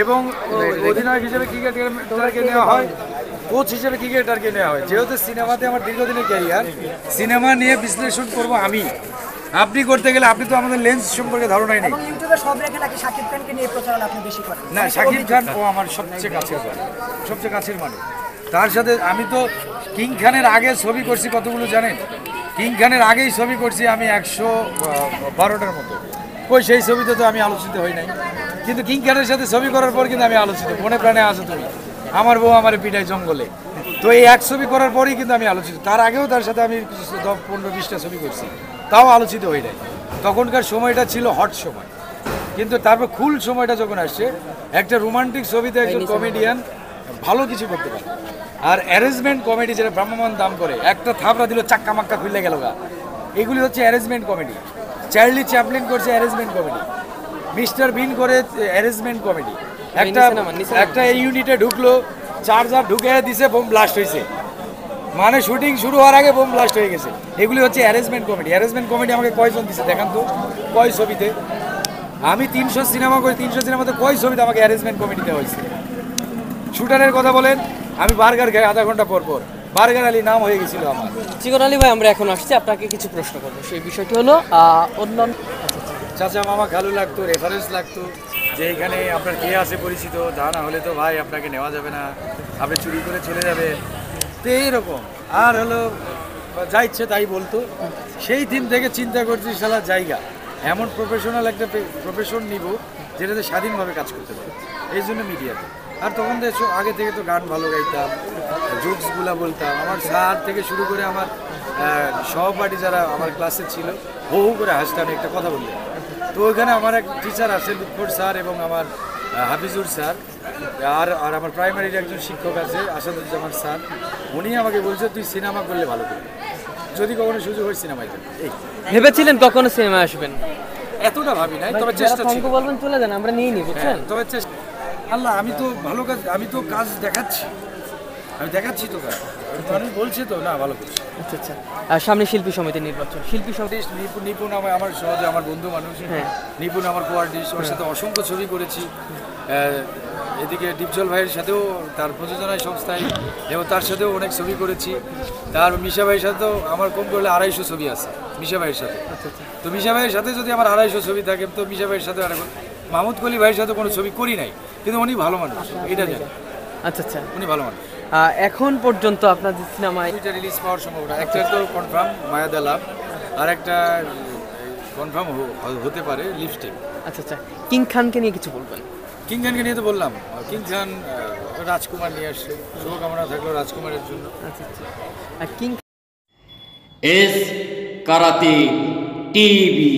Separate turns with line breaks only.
এবং অধিনায়ক হিসেবে ক্রিকেটারকে নেওয়া হয়, কোচ হিসেবে ক্রিকেটারকে নেওয়া হয়। যেহেতু সিনেমাতে আমার দীর্ঘদিনের ক্যারিয়ার, সিনেমা নিয়ে বিশ্লেষণ করব আমি, আপনি করতে গেলে আপনি তো আমাদের লেন্স সম্পর্কে ধারণাই নেই। না, শাকিব খান ও আমার সবচেয়ে কাছের মানুষ। তার সাথে আমি তো কিং খানের আগে ছবি করছি কতগুলো জানেন? কিং খানের আগেই ছবি করছি আমি 112টার মতো। কই সেই ছবিতে তো আমি আলোচিত হই নাই, কিন্তু কিং খানের সাথে ছবি করার পর কিন্তু আমি আলোচিত। মনে প্রাণে আছো তুমি, আমার বউ আমার পিঠায় জঙ্গলে, তো এই এক ছবি করার পরেই কিন্তু আমি আলোচিত। তার আগেও তার সাথে আমি 10-15-20টা ছবি করছি, তাও আলোচিত হই নাই। তখনকার সময়টা ছিল হট সময়, কিন্তু তারপর কুল সময়টা যখন আসছে, একটা রোমান্টিক ছবিতে একজন কমেডিয়ান ভালো কিছু করতে পারে। আর অ্যারেঞ্জমেন্ট কমেডি যেটা ভ্রাম্যমান দাম করে, একটা থাপড়া দিল চাক্কা মাক্কা খুললে গেল গা, এগুলি হচ্ছে অ্যারেঞ্জমেন্ট কমেডি। চার্লি চ্যাপলিন করছে অ্যারেঞ্জমেন্ট কমেডি, মিস্টার বিন করে অ্যারেঞ্জমেন্ট কমেডি। একটা এই ইউনিটে ঢুকলো, চার্জার ঢুকে দিছে, বোম ব্লাস্ট হয়েছে, মানে শুটিং শুরু হওয়ার আগে বোম ব্লাস্ট হয়ে গেছে। এগুলি হচ্ছে অ্যারেঞ্জমেন্ট কমেডি। অ্যারেঞ্জমেন্ট কমেডি আমাকে কয়জন দিছে দেখান তো, কয় ছবিতে? আমি 300 সিনেমা করি, 300 সিনেমাতে কয় ছবিতে আমাকে অ্যারেঞ্জমেন্ট কমেডি দেওয়া হয়েছে? শুটারের কথা বলেন, আমি বার্গার খাই আধা ঘন্টা পর পর, বার্গার আলী নাম হয়ে গেছিল আমার।
চিকন আলী ভাই, আমরা এখন আসছি আপনাকে কিছু প্রশ্ন করবো। সেই বিষয়টি হলো অন্যান্য
চাচা মামা খালু লাগতো, রেফারেন্স লাগতো যে এখানে আপনার কে আছে পরিচিত, তা না হলে তো ভাই আপনাকে নেওয়া যাবে না, আপনি চুরি করে চলে যাবেন, তো এইরকম। আর হলো যা ইচ্ছে তাই বলতো। সেই দিন থেকে চিন্তা করছি সারা জায়গা এমন প্রফেশনাল একটা প্রফেশন নিব যেটাতে স্বাধীনভাবে কাজ করতে পারে, এই জন্য মিডিয়াতে। আর তখন আগে থেকে তো গান ভালো গাইতাম, জোকসগুলা বলতাম। আমার স্যার থেকে শুরু করে আমার সহপাঠী যারা আমার ক্লাসে ছিল, হু হু করে হাসতাম একটা কথা বললে। তো ওইখানে আমার এক টিচার আছে লুৎফর স্যার এবং আমার হাফিজুর স্যার, আর আমার প্রাইমারির একজন শিক্ষক আছে আসাদুজ্জামান স্যার। উনি আমাকে বলছে তুই সিনেমা করলে ভালো করবি, যদি কখনো সুযোগ হয় সিনেমায় যাবে। এই
ভেবেছিলেন কখনো সিনেমায় আসবেন?
এতটা ভাবি নাই, তবে চেষ্টা ছিল।
বলবেন চলে যান, আমরা নিয়ে নিই, বুঝছেন?
তবে চেষ্টা, আল্লাহ আমি তো ভালো কাজ, আমি তো কাজ দেখাচ্ছি, আমি দেখাচ্ছি তো কাজ, মানুষ বলছে তো না ভালো করছে।
আচ্ছা আচ্ছা, সামনে শিল্পী সমিতি নির্বাচন, শিল্পী সমিতি
নিপুণ আমার সহজে আমার বন্ধু মানুষ, নিপুণ আমার কোয়ার্টিস্ট, ওর সাথে অসংখ্য ছবি করেছি। এদিকে ডিপজল ভাইয়ের সাথেও তার প্রযোজনায় সংস্থায়, এবং তার সাথেও অনেক ছবি করেছি। তার মিশা ভাইয়ের সাথেও আমার কম করলে 250 ছবি আছে মিশা ভাইয়ের সাথে। তো মিশা ভাইয়ের সাথে যদি আমার 250 ছবি থাকে, তো মিশা ভাইয়ের সাথে আর মাহমুদ কলি ভাইয়ের সাথে কোনো ছবি করি নাই, কিন্তু উনি ভালো মানুষ, এটা জানি।
আচ্ছা আচ্ছা,
উনি ভালো মানুষ।
এখন পর্যন্ত আপনাদের সিনেমায়
দুইটা রিলিজ পাওয়ার সম্ভাবনা, একটা তো কনফার্ম মায়াদা লাভ, আর একটা কনফার্ম হতে পারে লিপস্টিক।
আচ্ছা আচ্ছা, কিং খানকে নিয়ে কিছু বলবেন?
কিং খানকে নিয়ে তো বললাম, কিং খান রাজকুমার নিয়ে আসছে, শুভকামনা থাকলো রাজকুমারের জন্য।
আচ্ছা আচ্ছা, আর কিং
এস কারাতে টিভি।